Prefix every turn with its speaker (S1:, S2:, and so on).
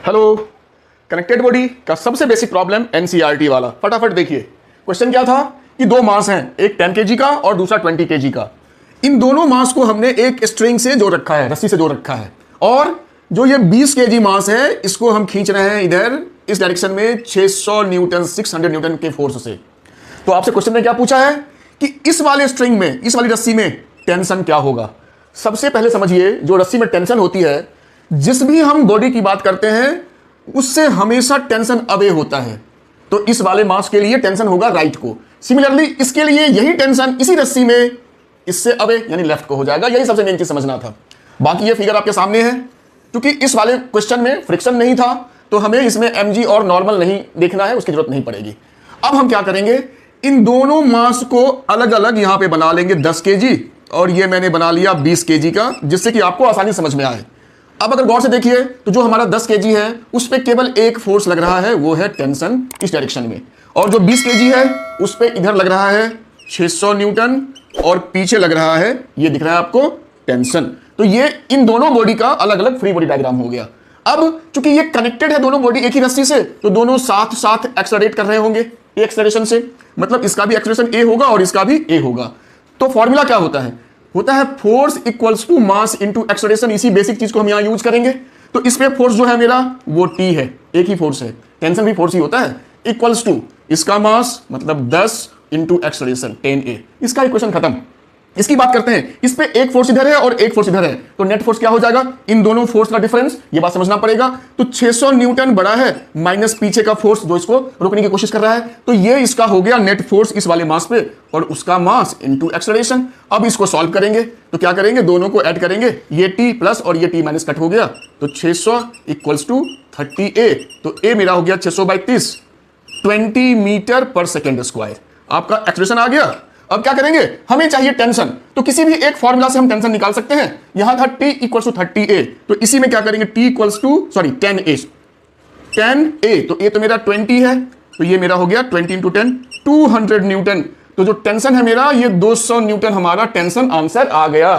S1: Hello. Connected body का सबसे basic problem NCERT वाला, फटाफट देखिए। क्वेश्चन क्या था कि दो मास हैं, एक 10 केजी का और दूसरा 20 केजी का। इन दोनों मास को हमने एक स्ट्रिंग से जोड़ रखा है, रस्सी से जोड़ रखा है, और जो ये 20 केजी मास है इसको हम खींच रहे हैं इधर इस डायरेक्शन में 600 न्यूटन 600 न्यूटन के फोर्स से। तो आपसे क्वेश्चन ने क्या पूछा है कि इस वाले स्ट्रिंग में, इस वाली रस्सी में टेंशन क्या होगा। सबसे पहले समझिए, जो रस्सी में टेंशन होती है, जिस भी हम बॉडी की बात करते हैं उससे हमेशा टेंशन अवे होता है। तो इस वाले मास के लिए टेंशन होगा राइट को। सिमिलरली इसके लिए यही टेंशन इसी रस्सी में इससे अवे यानी लेफ्ट को हो जाएगा। यही सबसे मेन चीज समझना था। बाकी ये फिगर आपके सामने है। क्योंकि इस वाले क्वेश्चन में फ्रिक्शन नहीं था तो हमें इसमें mg और नॉर्मल नहीं देखना है, उसकी जरूरत नहीं पड़ेगी। अब हम क्या करेंगे, इन दोनों मास को अलग अलग यहां पे बना लेंगे 10 केजी, और ये मैंने बना लिया 20 केजी का, जिससे कि आपको आसानी समझ में आए। अब अगर गौर से देखिए तो जो हमारा 10 केजी है उस पर केवल एक फोर्स लग रहा है, वो है टेंशन इस डायरेक्शन में। और जो 20 केजी है उस पर इधर लग रहा है 600 न्यूटन, और पीछे लग रहा है, ये दिख रहा है आपको, टेंशन। तो ये इन दोनों बॉडी का अलग अलग फ्री बॉडी डायग्राम हो गया। अब चूंकि ये कनेक्टेड है दोनों बॉडी एक ही रस्सी से, तो दोनों साथ साथ एक्सेलरेट कर रहे होंगे ए एक्सेलरेशन से। मतलब इसका भी एक्सेलरेशन ए होगा और इसका भी ए होगा। तो फॉर्मूला क्या होता है force equals to mass into acceleration. इसी बेसिक चीज को हम यहां यूज करेंगे। तो इस पे फोर्स जो है मेरा वो टी है, एक ही फोर्स है, टेंशन भी फोर्स ही होता है, इक्वल्स टू इसका मास मतलब 10 इंटू एक्सेलरेशन 10a। इसका इक्वेशन खत्म। इसकी बात करते हैं, इस पे एक फोर्स इधर है और एक फोर्स इधर है, तो नेट फोर्स क्या हो जाएगा, इन दोनों फोर्स का डिफरेंस, ये बात समझना पड़ेगा। तो 600 न्यूटन बड़ा है माइनस पीछे का फोर्स जो इसको रोकने की कोशिश कर रहा है, तो ये इसका हो गया नेट फोर्स इस वाले मास पे, और उसका मास इनटू एक्सेलरेशन। अब इसको सॉल्व करेंगे तो क्या करेंगे, दोनों को ऐड करेंगे, ये t प्लस और ये t माइनस कट हो गया, तो 600 इक्वल्स टू 30a। तो a मेरा हो गया 600/30, 20 मीटर पर सेकेंड स्क्वायर। आपका एक्सप्रेशन आ गया। अब क्या करेंगे, हमें चाहिए टेंशन, तो किसी भी एक फॉर्मूला से हम टेंशन निकाल सकते हैं। यहां था t इक्वल्स टू 30a, तो इसी में क्या करेंगे, t इक्वल्स टू 10a। तो a तो मेरा 20 है, तो ये मेरा हो गया 20 इंटू 10 200 न्यूटन। तो जो टेंशन है मेरा, ये 200 न्यूटन हमारा टेंशन आंसर आ गया।